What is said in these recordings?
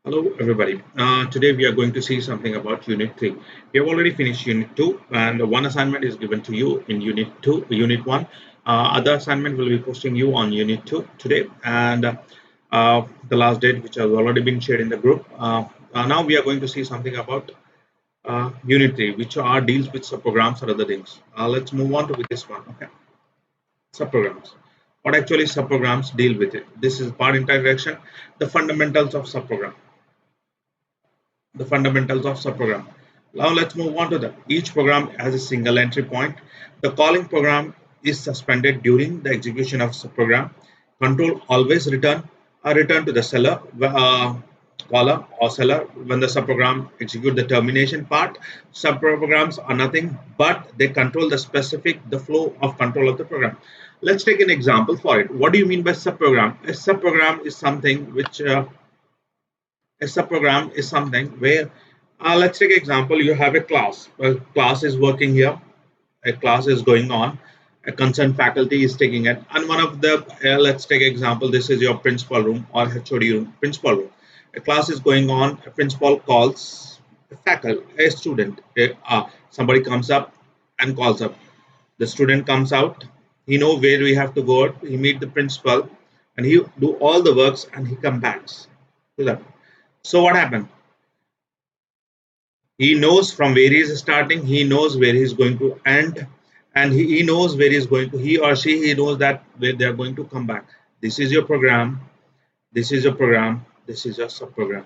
Hello, everybody. Today we are going to see something about Unit 3. We have already finished Unit 2, and one assignment is given to you in Unit 2, Unit 1. Other assignment will be posting you on Unit 2 today, and the last date, which has already been shared in the group. Now we are going to see something about Unit 3, which are deals with subprograms and other things. Let's move on to with this one. Okay, subprograms. What actually subprograms deal with it? This is part introduction, the fundamentals of subprogram. The fundamentals of subprogram. Now let's move on to that. Each program has a single entry point. The calling program is suspended during the execution of subprogram. Control always return to the seller, caller or seller when the subprogram execute the termination part. Subprograms are nothing but they control the flow of control of the program. Let's take an example for it. What do you mean by subprogram? A subprogram is something which a subprogram is something where let's take example. You have a class is working here, a class is going on, a concerned faculty is taking it, and one of the let's take example, this is your principal room or HOD room, principal room. A class is going on, a principal calls a faculty, a student, somebody comes up and calls up. The student comes out, he know where we have to go, he meet the principal, and he do all the works and he comes back to that. So what happened? He knows from where he is starting, he knows where he's going to end, and he knows where he's going to, he or she, he knows that where they are going to come back. This is your program, this is your program, this is your subprogram.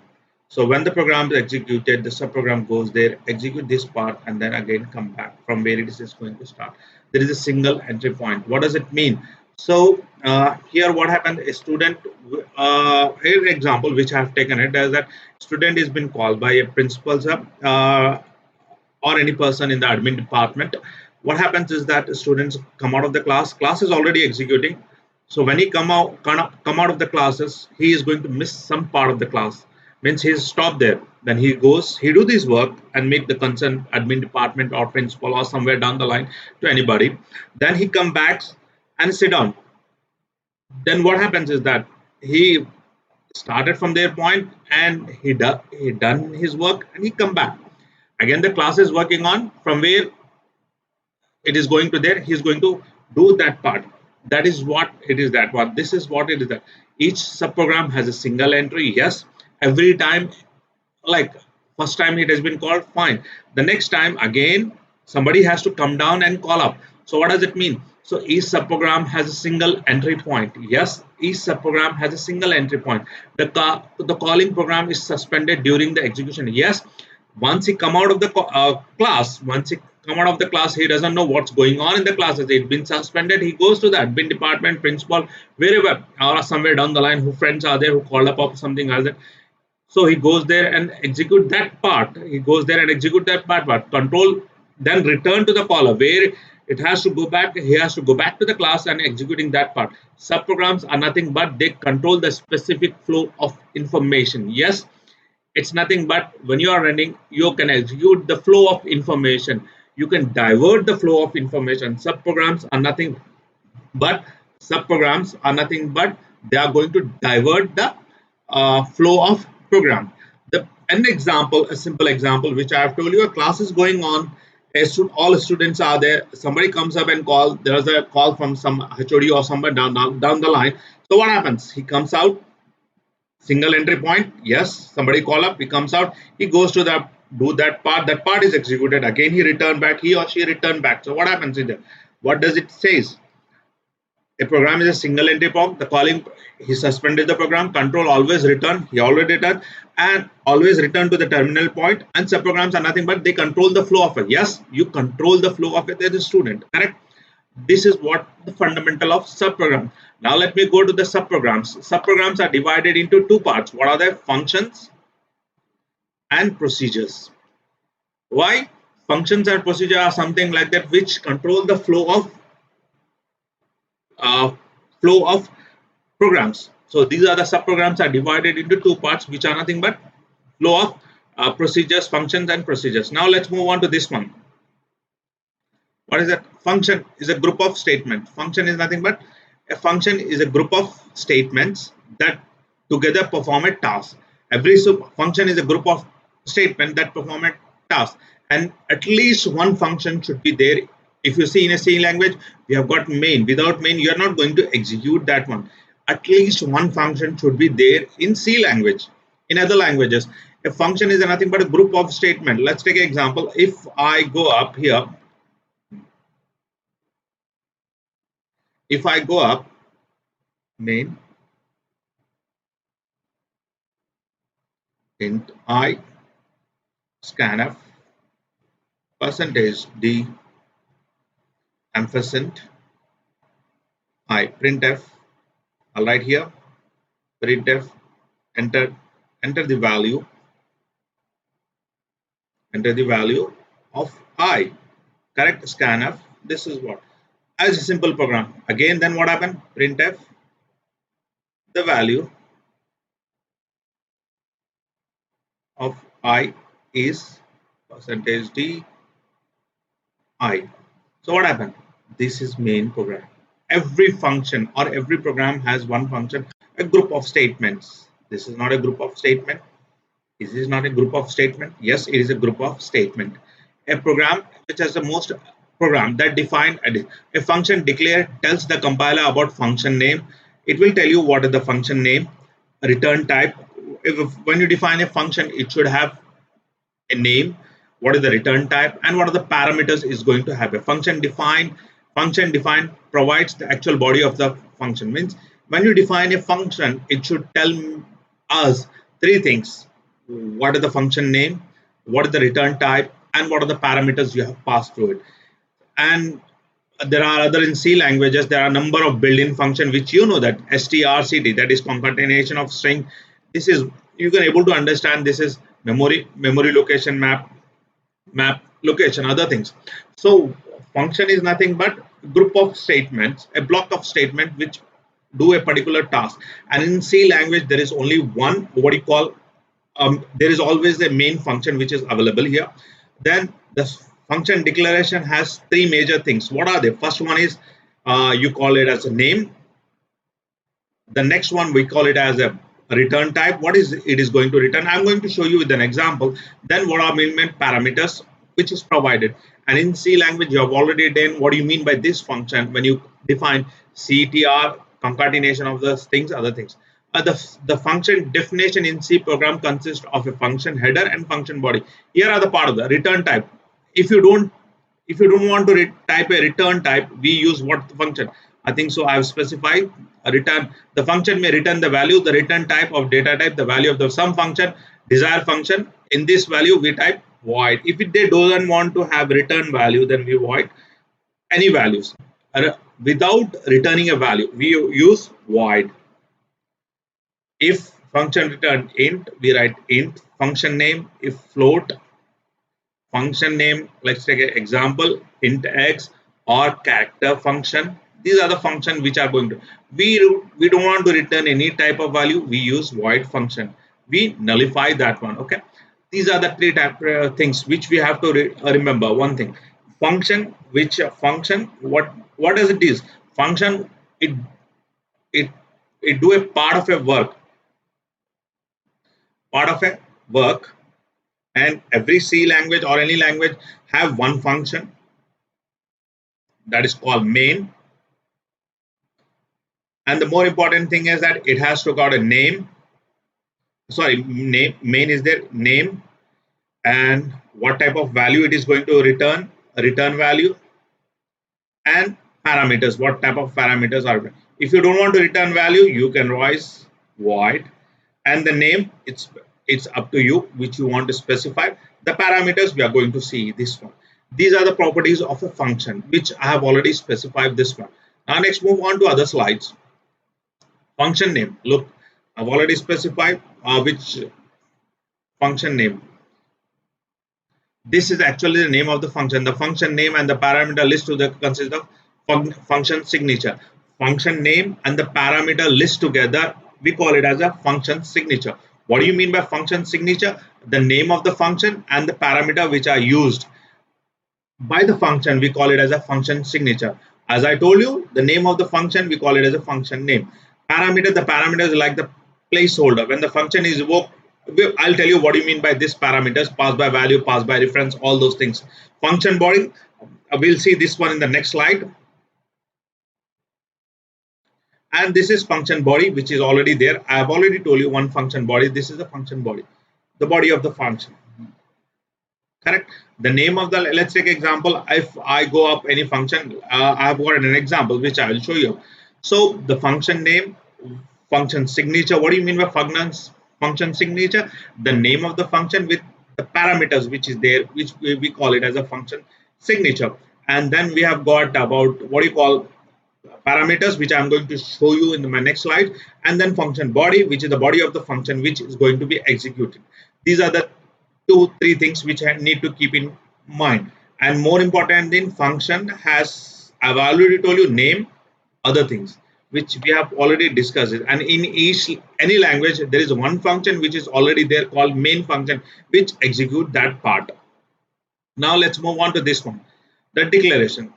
So when the program is executed, the subprogram goes there, execute this part, and then again come back from where it is going to start. There is a single entry point. What does it mean? So here, what happened? A student. Here, an example which I have taken it as that student has been called by a principal or any person in the admin department. What happens is that students come out of the class. Class is already executing. So when he come out of the classes, he is going to miss some part of the class. Means he's stopped there. Then he goes, he do this work and make the concerned admin department or principal or somewhere down the line to anybody. Then he come back and sit down. Then what happens is that he started from their point and he done his work and he come back. Again, the class is working on from where it is going to there, he's going to do that part. That is what it is, that what this is what it is, that each subprogram has a single entry. Yes, every time, like first time it has been called, fine, the next time again somebody has to come down and call up. So what does it mean? So each subprogram has a single entry point. Yes, each subprogram has a single entry point. The calling program is suspended during the execution. Yes, once he come out of the class, once he come out of the class, he doesn't know what's going on in the classes, it's been suspended. He goes to the admin department, principal, wherever, or somewhere down the line who friends are there who called up or something like that. So he goes there and execute that part. He goes there and execute that part, but control then return to the caller where it has to go back. He has to go back to the class and executing that part. Subprograms are nothing but they control the specific flow of information. Yes, it's nothing but when you are running, you can execute the flow of information. You can divert the flow of information. But subprograms are nothing but they are going to divert the flow of program. An example, a simple example, which I have told you, a class is going on. All students are there. Somebody comes up and call. There's a call from some HOD or somewhere down the line. So what happens? He comes out, single entry point. Yes, somebody call up, he comes out, he goes to the do that part is executed, again he return back, he or she return back. So what happens in there? What does it says? A program is a single entry point. The calling, he suspended the program, control always return, he already returned, and always return to the terminal point. And subprograms are nothing but they control the flow of it. Yes, you control the flow of it as a student, correct? This is what the fundamental of subprogram. Now let me go to the subprograms. Subprograms are divided into two parts. What are their functions and procedures? Why? Functions and procedure are something like that which control the uh, flow of programs. So these are the subprograms are divided into two parts, which are nothing but flow of procedures, functions, and procedures. Now let's move on to this one. What is that? Function is a group of statements. Function is nothing but a function is a group of statements that together perform a task. Every function is a group of statements that perform a task, and at least one function should be there. If you see in a C language, we have got main. Without main, you are not going to execute that one. At least one function should be there in C language. In other languages, a function is nothing but a group of statement. Let's take an example. If I go up here, if I go up main int I scanf percentage d ampersand I printf, I'll write here printf, enter enter the value of I, correct, scanf. This is what, as a simple program. Again, then what happened? Printf, the value of I is percentage d I. So what happened? This is main program. Every function or every program has one function, a group of statements. This is not a group of statement. This is not a group of statement. Yes, it is a group of statement. A program which has the most program that define a function declare tells the compiler about function name. It will tell you what is the function name, return type. When you define a function, it should have a name, what is the return type, and what are the parameters is going to have. A function defined provides the actual body of the function. Means when you define a function, it should tell us three things: what is the function name, what is the return type, and what are the parameters you have passed through it. And there are other in C languages, there are a number of built-in function which you know, that strct, that is concatenation of string. This is, you can able to understand, this is memory location map location, other things. So function is nothing but group of statements, a block of statement which do a particular task. And in C language, there is only one, what you call, there is always a main function which is available here. Then the function declaration has three major things. What are they? First one is, you call it as a name. The next one, we call it as a return type. What is it is going to return? I'm going to show you with an example. Then what are main parameters which is provided. And in C language, you have already done what do you mean by this function when you define CTR, concatenation of the things, other things. The function definition in C program consists of a function header and function body. Here are the part of the return type. If you don't want to type a return type, we use what function? I think so. I have specified a return. The function may return the value, the return type of data type, the value of the some function, desired function. In this value, we type void. If they doesn't want to have return value, then we void any values. Without returning a value, we use void. If function return int, we write int function name. If float, function name, let's take an example, int x or character function. These are the functions which are going to, we don't want to return any type of value, we use void function, we nullify that one. Okay, these are the three type things which we have to remember. One thing, function, which function, what does it is? Function, it it it do a part of a work. And every C language or any language have one function that is called main. And the more important thing is that it has to got a name. Sorry, name, main is their name, and what type of value it is going to return, a return value, and parameters, what type of parameters are. If you don't want to return value, you can write void, and the name, it's up to you which you want to specify. The parameters, we are going to see this one. These are the properties of a function which I have already specified this one. Now next move on to other slides. Function name, look, I've already specified which function name. This is actually the name of the function. The function name and the parameter list to the consist of function signature. Function name and the parameter list together, we call it as a function signature. What do you mean by function signature? The name of the function and the parameter which are used by the function, we call it as a function signature. As I told you, the name of the function, we call it as a function name. Parameter, the parameter is like the placeholder. When the function is evoked, I'll tell you what do you mean by this parameters: pass by value, pass by reference, all those things. Function body, we'll see this one in the next slide. And this is function body, which is already there. I have already told you one function body. This is the function body, the body of the function. Correct. The name of the, let's take example. If I go up any function, I have got an example which I will show you. So the function name, function signature. What do you mean by function signature? The name of the function with the parameters which is there, which we call it as a function signature. And then we have got about what you call parameters, which I'm going to show you in my next slide, and then function body, which is the body of the function which is going to be executed. These are the 2-3 things which I need to keep in mind. And more important than function has, I've already told you, name, other things which we have already discussed it. And in each any language there is one function which is already there called main function, which execute that part. Now let's move on to this one, the declaration.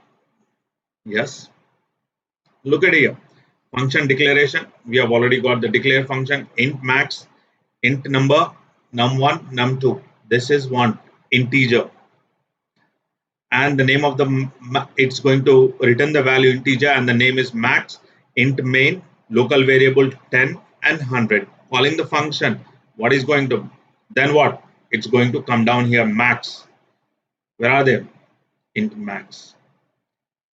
Yes, look at here, function declaration. We have already got the declare function, int max, int number, num1, num2. This is one integer, and the name of the, it's going to return the value integer, and the name is max. Int main, local variable 10 and 100. Calling the function, what is going to, then what, it's going to come down here, max. Where are they? Int max,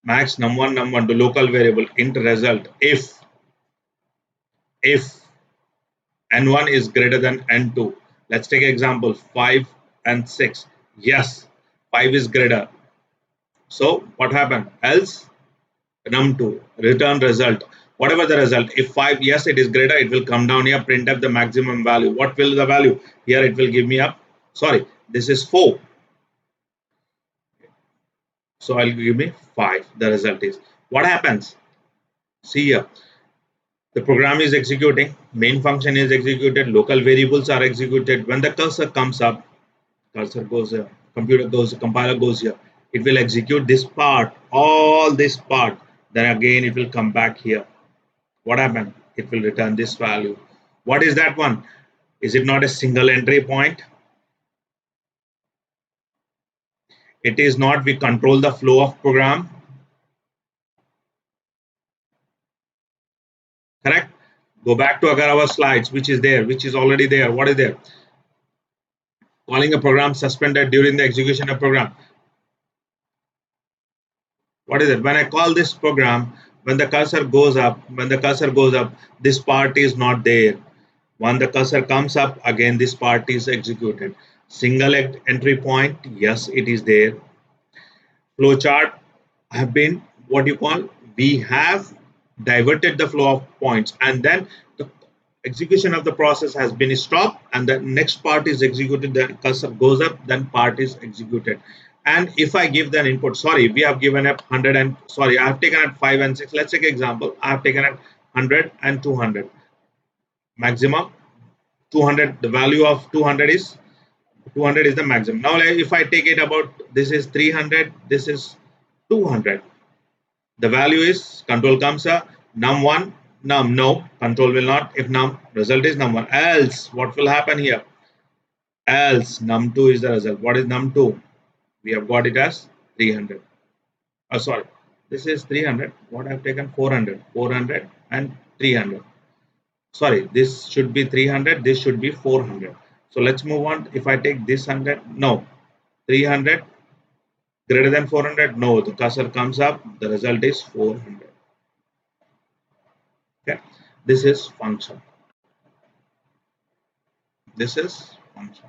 max num1, num1 to local variable int result. If n1 is greater than n2, let's take example 5 and 6. Yes, 5 is greater. So what happened? Else num2 return result, whatever the result. If 5, yes, it is greater, it will come down here, print up the maximum value. What will the value here? It will give me up, sorry, this is 4, so I'll give me 5. The result is, what happens? See here, the program is executing, main function is executed, local variables are executed. When the cursor comes up, cursor goes here, compiler goes here, it will execute this part, all this part. Then again it will come back here. What happened? It will return this value. What is that one? Is it not a single entry point? It is not. We control the flow of program. Correct? Go back to our slides, which is there, which is already there. What is there? Calling a program suspended during the execution of program. What is it? When I call this program, when the cursor goes up, this part is not there. When the cursor comes up, again this part is executed. Single entry point, yes, it is there. Flowchart have been what you call, we have diverted the flow of points, and then the execution of the process has been stopped, and the next part is executed. The cursor goes up, then part is executed. And if I give the input, sorry, we have given up 100 and, sorry, I have taken at 5 and 6. Let's take an example. I have taken at 100 and 200. Maximum 200, the value of 200 is the maximum. Now if I take it about, this is 300, this is 200. The value is, control comes up, num1, num, no, control will not. If num, result is num1. Else, what will happen here? Else num2 is the result. What is num2? We have got it as 300. Oh, sorry, this is 300. What I have taken? 400, 400 and 300. Sorry, this should be 300, this should be 400. So let's move on. If I take this 100, no, 300 greater than 400, no, the cursor comes up, the result is 400. Okay, this is function. This is function.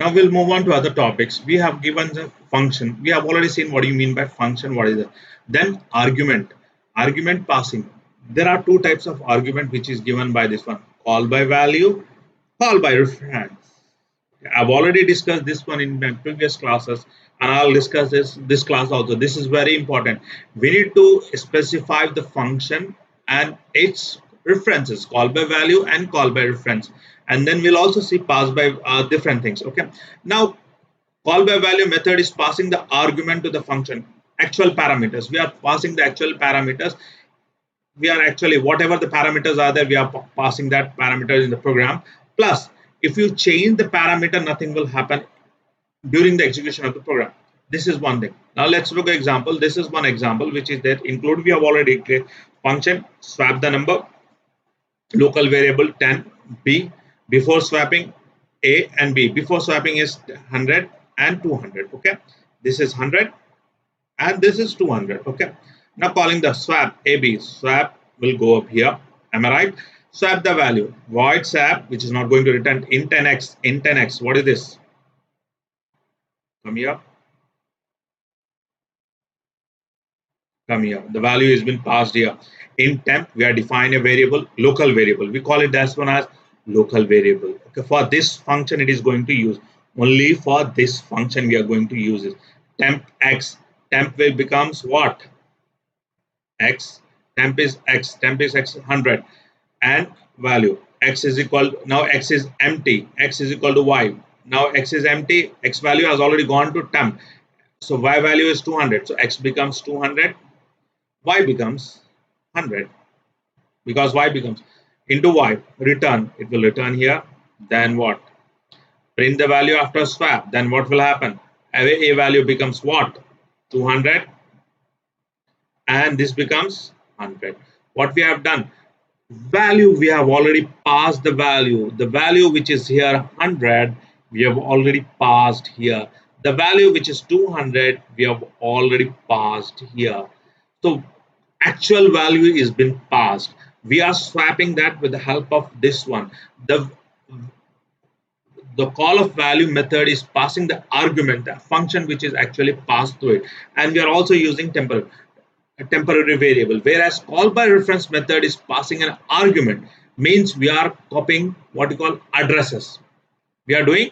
Now we'll move on to other topics. We have given the function. We have already seen what do you mean by function, what is it. Then argument, argument passing. There are two types of argument which is given by this one, call by value, call by reference. I've already discussed this one in my previous classes, and I'll discuss this class also. This is very important. We need to specify the function and its references, call by value and call by reference, and then we'll also see pass by different things. Okay, now call by value method is passing the argument to the function, actual parameters. We are passing the actual parameters. We are actually, whatever the parameters are there, we are passing that parameter in the program, Plus, if you change the parameter, nothing will happen during the execution of the program. This is one thing. Now let's look at example. This is one example which is that include. We have already created function swap the number, local variable 10 b, before swapping a and b. Before swapping is 100 and 200. Okay, this is 100 and this is 200. Okay, now calling the swap ab. Swap will go up here. Am I right? Swap the value void swap, which is not going to return int 10x. Int 10x, what is this? Come here. Come here. The value has been passed here. In temp, we are defining a variable, local variable. We call it as one as local variable. Okay, for this function, it is going to use only for this function. We are going to use it. Temp x. Temp will becomes what? X. Temp is x. Temp is x 100 and value x is equal. Now x is empty. X is equal to y. Now x is empty. X value has already gone to temp. So y value is 200. So x becomes 200. Y becomes 100 because y becomes into y return, it will return here. Then what? Print the value after swap. Then what will happen? A value becomes what? 200 and this becomes 100. What we have done? Value, we have already passed the value. The value which is here 100, we have already passed here. The value which is 200, we have already passed here. So actual value is been passed. We are swapping that with the help of this one. The call of value method is passing the argument, the function which is actually passed to it, and we are also using a temporary variable, whereas call by reference method is passing an argument, means we are copying what you call addresses. We are doing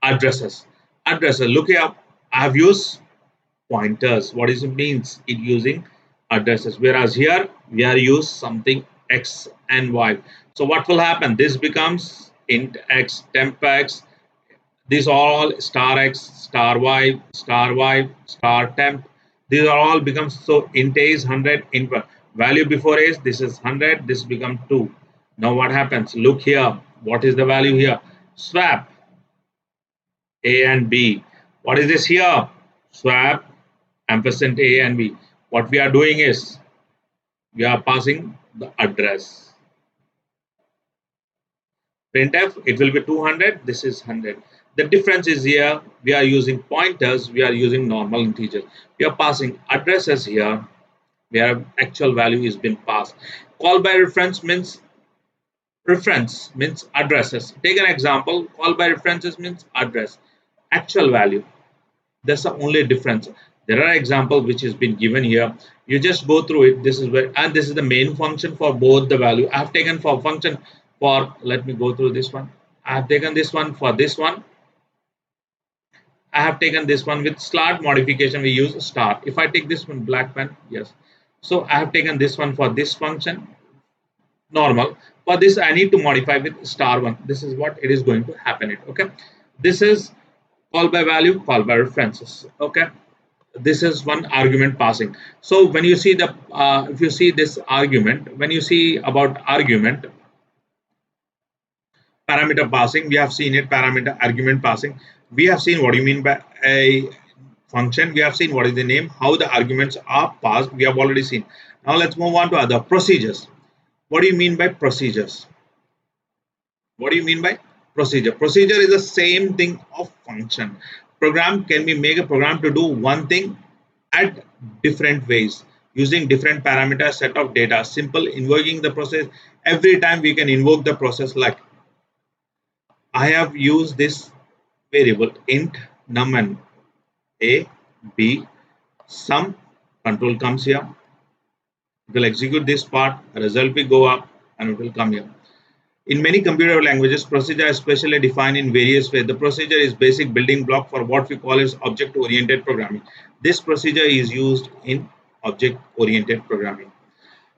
addresses. Look here, I have used pointers. What is it means? It using addresses, whereas here we are use something x and y. So what will happen? This becomes int x, temp x. These are all star x, star y, star temp. These are all becomes, so int a is 100, int value before is this is 100, this become 2. Now what happens? Look here, what is the value here? Swap a and b. What is this here? Swap ampersand a and b. What we are doing is we are passing the address. Printf, it will be 200, this is 100. The difference is here, we are using pointers, we are using normal integers. We are passing addresses here, where actual value is been passed. Call by reference means addresses. Take an example, call by references means address. Actual value, that's the only difference. There are examples which has been given here. You just go through it. This is where, and this is the main function for both the value. I have taken for function for, let me go through this one. I have taken this one for this one. I have taken this one with start modification. We use star. If I take this one black pen, yes. So I have taken this one for this function normal. For this, I need to modify with star one. This is what it is going to happen. It okay. This is call by value, call by references. Okay. This is one argument passing. So when you see the if you see this argument, when you see about argument parameter passing, we have seen it. Parameter argument passing, we have seen what you mean by a function. We have seen what is the name, how the arguments are passed. We have already seen. Now let's move on to other procedures. What do you mean by procedures? What do you mean by procedure? Procedure is the same thing of function. Program can be make a program to do one thing at different ways using different parameter set of data. Simple invoking the process. Every time we can invoke the process, like I have used this variable int num and a b, some control comes here. It will execute this part, result will go up and it will come here. In many computer languages, procedure is specially defined in various ways. The procedure is basic building block for what we call as object-oriented programming. This procedure is used in object-oriented programming.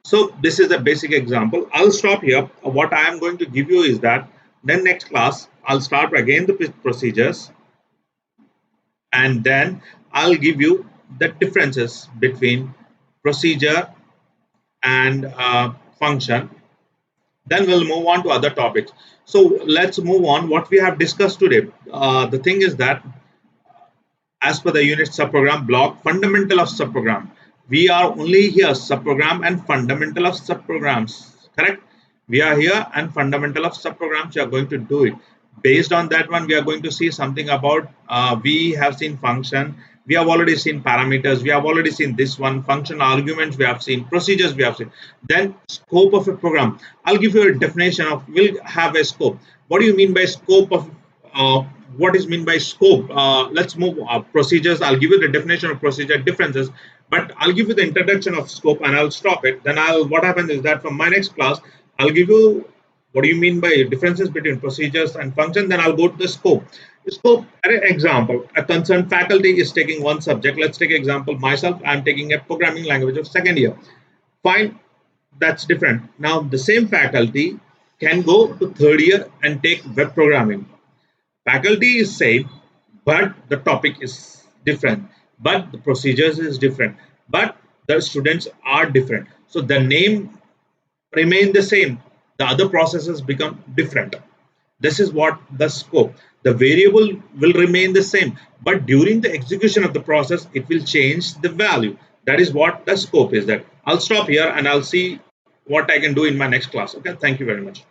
So this is a basic example. I'll stop here. What I am going to give you is that then next class, I'll start again the procedures, and then I'll give you the differences between procedure and function, Then we'll move on to other topics. So let's move on what we have discussed today. The thing is that as per the unit subprogram block, fundamental of subprogram. We are only here subprogram and fundamental of subprograms. Correct? We are here and fundamental of subprograms. We are going to do it. Based on that one, we are going to see something about. We have seen function. We have already seen parameters. We have already seen this one function arguments. We have seen procedures. We have seen then scope of a program. I'll give you a definition of. Will have a scope. What do you mean by scope of uh, what is mean by scope? Let's move procedures. I'll give you the definition of procedure differences, but I'll give you the introduction of scope and I'll stop it. Then I'll what happens is that from my next class, I'll give you what do you mean by differences between procedures and function. Then I'll go to the scope. Scope, an example, a concerned faculty is taking one subject. Let's take example myself. I'm taking a programming language of second year. Fine, that's different. Now the same faculty can go to third year and take web programming. Faculty is same, but the topic is different, but the procedures is different, but the students are different, so the name remain the same, the other processes become different. This is what the scope. The variable will remain the same, but during the execution of the process it will change the value. That is what the scope is. That I'll stop here and I'll see what I can do in my next class. Okay, thank you very much.